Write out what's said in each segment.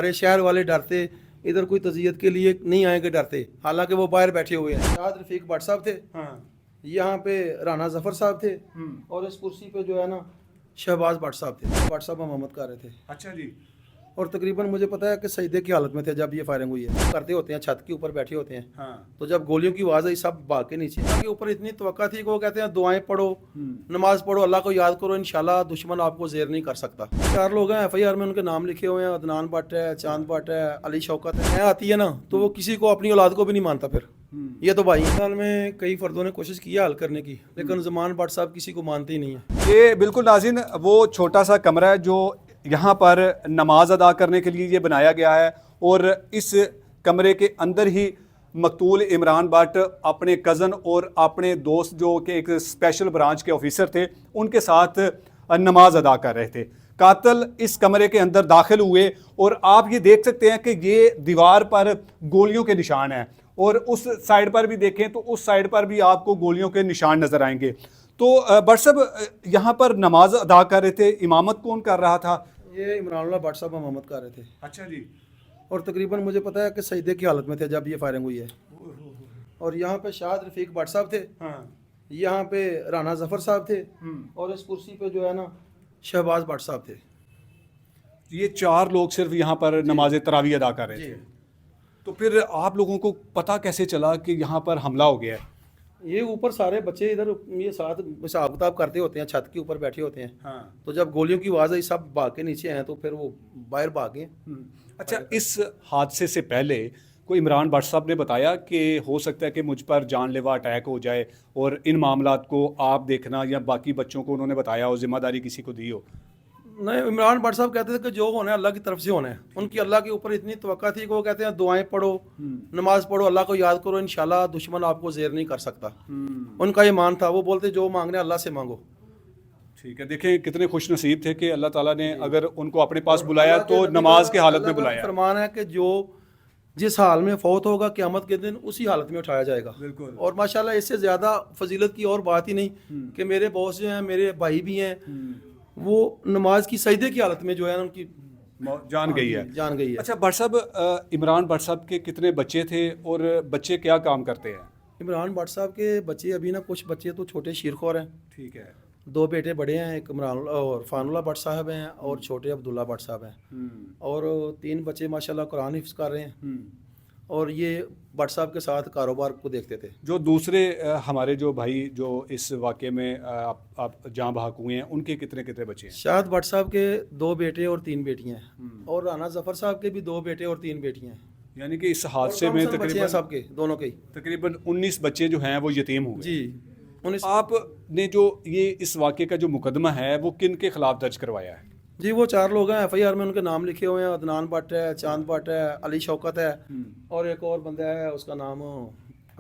हमारे शहर वाले डरते, इधर कोई तज़ियत के लिए नहीं आएंगे डरते, हालांकि वो बाहर बैठे हुए हैं। शाद रफीक भट्ट साहब थे, यहाँ पे राना जफर साहब थे, और इस कुर्सी पे जो है ना शहबाज भट्ट साहब थे। भट्ट साहब मोहम्मद कर रहे थे। अच्छा जी। और तकरीबन मुझे पता है कि सजदे की हालत में थे जब ये फायरिंग हुई है। करते होते हैं, छत के ऊपर बैठे होते हैं। हाँ। तो जब गोलियों की आवाज़ आई सब भाग के नीचे के ऊपर। इतनी तवक्का थी कि वो कहते हैं दुआएं पढ़ो, नमाज पढ़ो, अल्लाह को याद करो, इंशाल्लाह दुश्मन आपको ज़ेर नहीं कर सकता। 4 लोग हैं, FIR में उनके नाम लिखे हुए हैं। अदनान भट्ट है, चांद भट्ट है, अली शौकत है। मैं आती है ना तो वो किसी को अपनी औलाद को भी नहीं मानता। फिर ये तो भाई साल में कई फर्दों ने कोशिश की हल करने की, लेकिन ज़मान भट्ट साहब किसी को मानते ही नहीं है। ये बिल्कुल नाज़रीन वो छोटा सा कमरा है जो यहाँ पर नमाज अदा करने के लिए ये बनाया गया है, और इस कमरे के अंदर ही मकतूल इमरान भट्ट अपने कज़न और अपने दोस्त जो कि एक स्पेशल ब्रांच के ऑफिसर थे उनके साथ नमाज अदा कर रहे थे। कातिल इस कमरे के अंदर दाखिल हुए और आप ये देख सकते हैं कि ये दीवार पर गोलियों के निशान हैं, और उस साइड पर भी देखें तो उस साइड पर भी आपको गोलियों के निशान नज़र आएंगे। तो भट्ट साहब यहाँ पर नमाज अदा कर रहे थे, इमामत कौन कर रहा था? ये इमरान भट्ट साहब मोहम्मद कर रहे थे। अच्छा जी। और तकरीबन मुझे पता है कि सजदे की हालत में थे जब ये फायरिंग हुई है। और यहाँ पे शाद रफीक भट्ट साहब थे, यहाँ पे राना जफर साहब थे, और इस कुर्सी पे जो है ना शहबाज भट्ट साहब थे। ये 4 लोग सिर्फ यहाँ पर नमाज तरावी अदा कर रहे थे। तो फिर आप लोगों को पता कैसे चला कि यहाँ पर हमला हो गया है? ये ऊपर सारे बच्चे इधर ये साथ हिसाब किताब करते होते हैं, छत के ऊपर बैठे होते हैं। हाँ। तो जब गोलियों की आवाज़ आई सब भाग के नीचे हैं, तो फिर वो बाहर भाग गए। अच्छा, इस हादसे से पहले कोई इमरान भट्ट साहब ने बताया कि हो सकता है कि मुझ पर जानलेवा अटैक हो जाए, और इन मामलात को आप देखना या बाकी बच्चों को उन्होंने बताया हो, जिम्मेदारी किसी को दी हो? नहीं, इमरान भट्ट साहब कहते थे कि जो होना है अल्लाह की तरफ से होना है। उनकी अल्लाह के ऊपर इतनी तवक्का थी कि वो कहते हैं दुआएं पढ़ो, नमाज पढ़ो, अल्लाह को याद करो, इंशाल्लाह दुश्मन आपको ज़ेर नहीं कर सकता। उनका ये मान था। वो बोलते जो मांगना है अल्लाह से मांगो। ठीक है, देखें कितने खुश नसीब थे कि अल्लाह ताला ने अगर उनको अपने पास बुलाया तो नमाज की हालत में बुलाया। फरमान है कि जो जिस हाल में फौत होगा क़यामत के दिन उसी हालत में उठाया जाएगा। बिल्कुल। और माशाल्लाह इससे ज़्यादा फजीलत की और बात ही नहीं कि मेरे बॉस जो हैं, मेरे भाई भी हैं, वो नमाज की सजदे की हालत में जो है उनकी जान गई है। जान गई है। अच्छा भट्ट साहब, इमरान भट्ट साहब के कितने बच्चे थे और बच्चे क्या काम करते हैं? इमरान भट्ट साहब के बच्चे अभी ना, कुछ बच्चे तो छोटे शीरखोर हैं। ठीक है। 2 बेटे बड़े हैं, एक इमरान और फानुल्लाह भट्ट साहब हैं, और छोटे अब्दुल्ला भट्ट साहब हैं। और 3 बच्चे माशाल्लाह कुरान हिफ्ज़ कर रहे हैं। और ये भट्ट साहब के साथ कारोबार को देखते थे। जो दूसरे हमारे जो भाई जो इस वाक़े में आप जहाँ बहक हुए हैं, उनके कितने कितने बच्चे हैं? शाद भट्ट साहब के 2 बेटे और 3 बेटियां हैं, और राना जफर साहब के भी 2 बेटे और 3 बेटियां हैं। यानी कि इस हादसे में तकरीबन सबके दोनों के तकरीबन 19 बच्चे जो हैं वो यतीम हुए जी। 19। आपने जो ये इस वाक़े का जो मुकदमा है वो किन के खिलाफ दर्ज करवाया है? जी, वो 4 लोग हैं, FIR में उनके नाम लिखे हुए हैं। अदनान भट्ट है, चांद भट्ट है, अली शौकत है, और एक और बंदा है, उसका नाम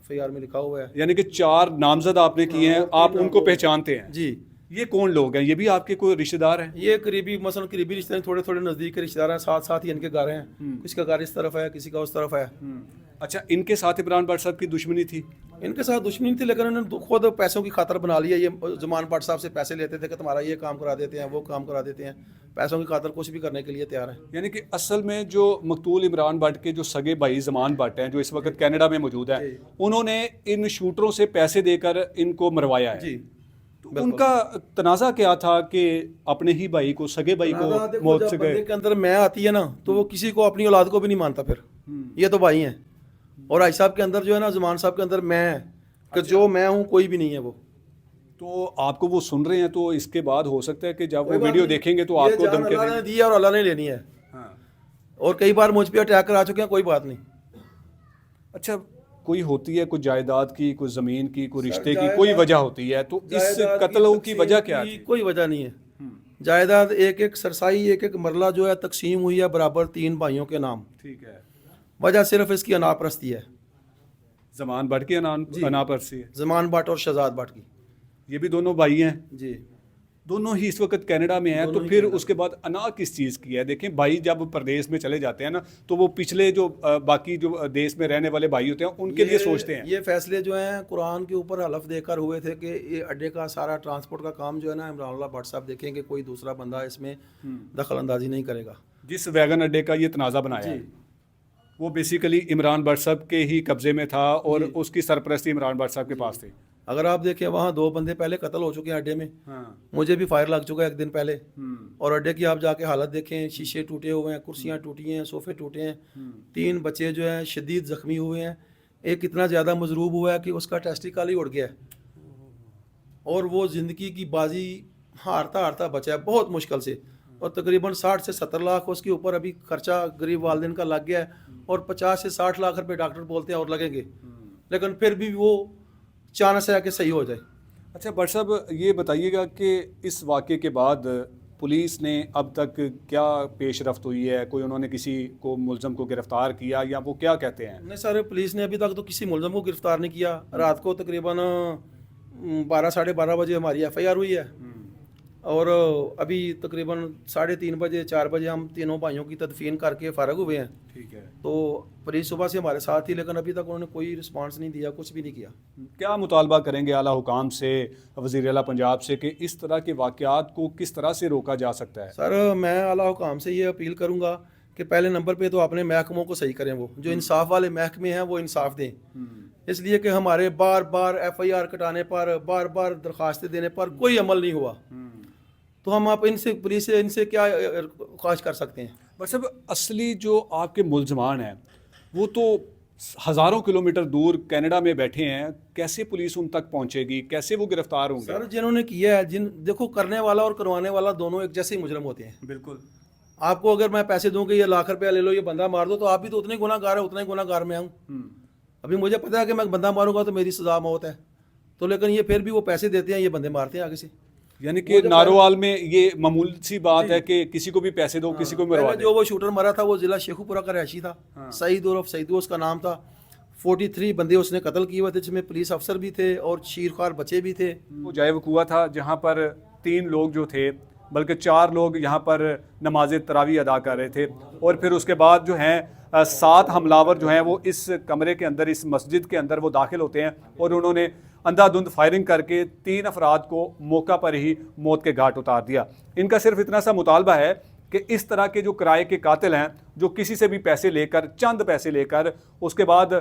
FIR में लिखा हुआ है। यानी कि 4 नामजद आपने किए हैं, आप उनको पहचानते हैं? जी। ये कौन लोग हैं? ये भी आपके कोई रिश्तेदार हैं? ये करीबी मसलन करीबी रिश्तेदार, थोड़े थोड़े नज़दीक के रिश्तेदार हैं, साथ साथ ही इनके घर हैं। किसी का घर इस तरफ है, किसी का उस तरफ है। अच्छा, इनके साथ इमरान भट्ट साहब की दुश्मनी थी? इनके साथ दुश्मनी थी, लेकिन उन्होंने खुद पैसों की खातर बना लिया। ये ज़मान भट्ट साहब से पैसे लेते थे कि तुम्हारा ये काम करा देते हैं, वो काम करा देते हैं। पैसों की खातर कुछ भी करने के लिए तैयार है। यानी कि असल में जो मकतूल इमरान भट्ट के जो सगे भाई ज़मान भट्ट हैं, जो इस वक्त कनाडा में मौजूद हैं, उन्होंने इन शूटरों से पैसे देकर इनको मरवाया है। जी। तो उनका तनाज़ा क्या था कि अपने ही भाई को, सगे भाई को मौत से गए? के अंदर मैं आती है ना तो वो किसी को, अपनी औलाद को भी नहीं मानता। फिर ये तो भाई हैं। और आई साहब के अंदर जो है ना, ज़मान साहब के अंदर मैं कि जो मैं हूँ कोई भी नहीं है वो। तो आपको वो सुन रहे हैं, तो इसके बाद हो सकता है कि जब वो वीडियो देखेंगे तो आपको धमकी अल्लाह ने दी है और अल्लाह ने लेनी है। और कई बार मुझ पे अटैक करा चुके हैं, कोई बात नहीं। अच्छा, कोई होती है कोई जायदाद की, कोई ज़मीन की, कोई रिश्ते की कोई वजह होती है, तो इस कत्लों की वजह क्या है? कोई वजह नहीं है। जायदाद एक एक सरसाई, एक एक मरला जो है तकसीम हुई है बराबर 3 भाइयों के नाम। ठीक है। वजह सिर्फ इसकी अनापरस्ती है। ज़मान भट्ट की अनापरस्ती है? ज़मान भट्ट और शहजाद भट्ट की। ये भी दोनों भाई हैं जी। दोनों ही इस वक्त कनाडा में हैं। तो फिर उसके बाद अना किस चीज़ की है? देखें, भाई जब प्रदेश में चले जाते हैं ना, तो वो पिछले जो बाकी जो देश में रहने वाले भाई होते हैं उनके लिए सोचते हैं। ये फैसले जो हैं कुरान के ऊपर हलफ देकर हुए थे कि ये अड्डे का सारा ट्रांसपोर्ट का काम जो है ना इमरान भट्ट साहब देखेंगे, कोई दूसरा बंदा इसमें दखल अंदाजी नहीं करेगा। जिस वैगन अड्डे का ये तनाज़ा बनाया है वो बेसिकली इमरान भट्ट साहब के ही कब्जे में था और उसकी सरपरस्ती इमरान भट्ट साहब के पास थी। अगर आप देखें वहाँ 2 बंदे पहले कत्ल हो चुके हैं अड्डे में। मुझे भी फायर लग चुका है 1 दिन पहले। और अड्डे की आप जाके हालत देखें, शीशे टूटे हुए हैं, कुर्सियाँ टूटी हैं, सोफे टूटे हैं। 3 बच्चे जो हैं शदीद जख्मी हुए हैं। एक इतना ज़्यादा मजरूब हुआ है कि उसका टेस्टिकल ही उड़ गया है और वो ज़िंदगी की बाजी हारता हारता बचा है बहुत मुश्किल से। और तकरीबन 60 से 70 लाख उसके ऊपर अभी खर्चा गरीब वालिदैन का लग गया है और 50 से 60 लाख रुपए डॉक्टर बोलते हैं और लगेंगे, लेकिन फिर भी वो चांस है कि सही हो जाए। अच्छा भट्ट साहब, ये बताइएगा कि इस वाक़े के बाद पुलिस ने अब तक क्या पेशरफ्त हुई है? कोई उन्होंने किसी को मुलज़म को गिरफ़्तार किया या वो क्या कहते हैं? नहीं सर, पुलिस ने अभी तक तो किसी मुलज़म को गिरफ़्तार नहीं किया। रात को तकरीबन 12 साढ़े 12 बजे हमारी FIR हुई है और अभी तकरीबन 3:30 बजे 4 बजे हम तीनों भाइयों की तदफीन करके फ़ारग हुए हैं। ठीक है। तो पुलिस सुबह से हमारे साथ थी, लेकिन अभी तक उन्होंने कोई रिस्पांस नहीं दिया, कुछ भी नहीं किया। क्या मुतालबा करेंगे आला हुकाम से, वज़ीर आला पंजाब से, कि इस तरह के वाक़यात को किस तरह से रोका जा सकता है? सर मैं आला हुकाम से ये अपील करूँगा कि पहले नंबर पे तो अपने महकमों को सही करें, वो जो इंसाफ वाले महकमे हैं वो इंसाफ दें। इसलिए कि हमारे बार बार FIR कटाने पर, बार बार दरख्वास्तें देने पर कोई अमल नहीं हुआ, तो हम आप इनसे पुलिस से इनसे क्या ख्वाहिश कर सकते हैं? बस अब असली जो आपके मुलजमान हैं वो तो हज़ारों किलोमीटर दूर कनाडा में बैठे हैं, कैसे पुलिस उन तक पहुंचेगी, कैसे वो गिरफ्तार होंगे? सर जिन्होंने किया है, देखो करने वाला और करवाने वाला दोनों एक जैसे ही मुजरम होते हैं। बिल्कुल। आपको अगर मैं पैसे दूं कि ये लाख रुपया ले लो, ये बंदा मार दो, तो आप भी तो उतने गुनाहगार है, उतना ही गुनाहगार मैं हूँ। अभी मुझे पता है कि मैं बंदा मारूंगा तो मेरी सजा मौत है, तो लेकिन ये फिर भी वो पैसे देते हैं, ये बंदे मारते हैं आगे से। यानी कि नारोवाल में ये मामूली सी बात है कि किसी को भी पैसे दो, किसी को मरवा दो। जो वो शूटर मरा था वो जिला शेखुपुरा का रहशी था, सईद उर्फ सईदू उसका नाम था। 43 बंदे उसने कत्ल किए हुए थे, जिसमें पुलिस अफसर भी थे और शीरख्वार बच्चे भी थे। वो जाए वकूआ था जहाँ पर 3 लोग जो थे, बल्कि 4 लोग यहाँ पर नमाज तरावी अदा कर रहे थे और फिर उसके बाद जो हैं 7 हमलावर जो हैं वो इस कमरे के अंदर, इस मस्जिद के अंदर वो दाखिल होते हैं और उन्होंने अंधाधुंध फायरिंग करके 3 अफराद को मौका पर ही मौत के घाट उतार दिया। इनका सिर्फ इतना सा मुतालबा है कि इस तरह के जो किराए के कातिल हैं, जो किसी से भी पैसे लेकर, चंद पैसे लेकर उसके बाद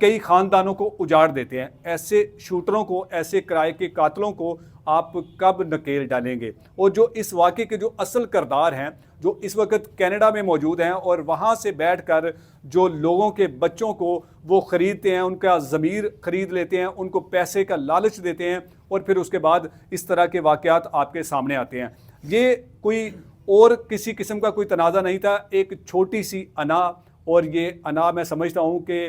कई ख़ानदानों को उजाड़ देते हैं, ऐसे शूटरों को, ऐसे किराए के कातिलों को आप कब नकेल डालेंगे? और जो इस वाक़े के जो असल किरदार हैं, जो इस वक्त कनाडा में मौजूद हैं और वहाँ से बैठकर जो लोगों के बच्चों को वो ख़रीदते हैं, उनका ज़मीर ख़रीद लेते हैं, उनको पैसे का लालच देते हैं और फिर उसके बाद इस तरह के वाक़यात आपके सामने आते हैं। ये कोई और किसी किस्म का कोई तनाज़ा नहीं था, एक छोटी सी अना, और ये अना मैं समझता हूँ कि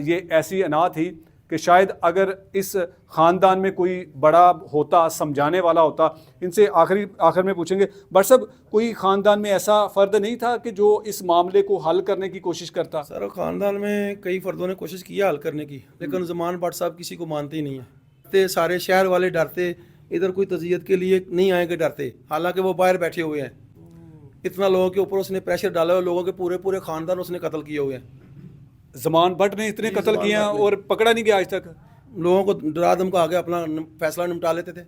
ये ऐसी अना थी कि शायद अगर इस ख़ानदान में कोई बड़ा होता, समझाने वाला होता। इनसे आखिर में पूछेंगे, बट साहब कोई ख़ानदान में ऐसा फ़र्द नहीं था कि जो इस मामले को हल करने की कोशिश करता? सर ख़ानदान में कई फ़र्दों ने कोशिश की हल करने की, लेकिन ज़मान भट्ट साहब किसी को मानते ही नहीं है। सारे शहर वाले डरते, इधर कोई तज़ियत के लिए नहीं आएंगे, डरते, हालांकि वो बाहर बैठे हुए हैं। इतना लोगों के ऊपर उसने प्रेशर डाला है, लोगों के पूरे पूरे ख़ानदान उसने कत्ल किए हुए हैं। ज़मान भट्ट ने इतने कत्ल किए हैं और पकड़ा नहीं गया आज तक। लोगों को डरा धमका के अपना फैसला निपटा लेते थे।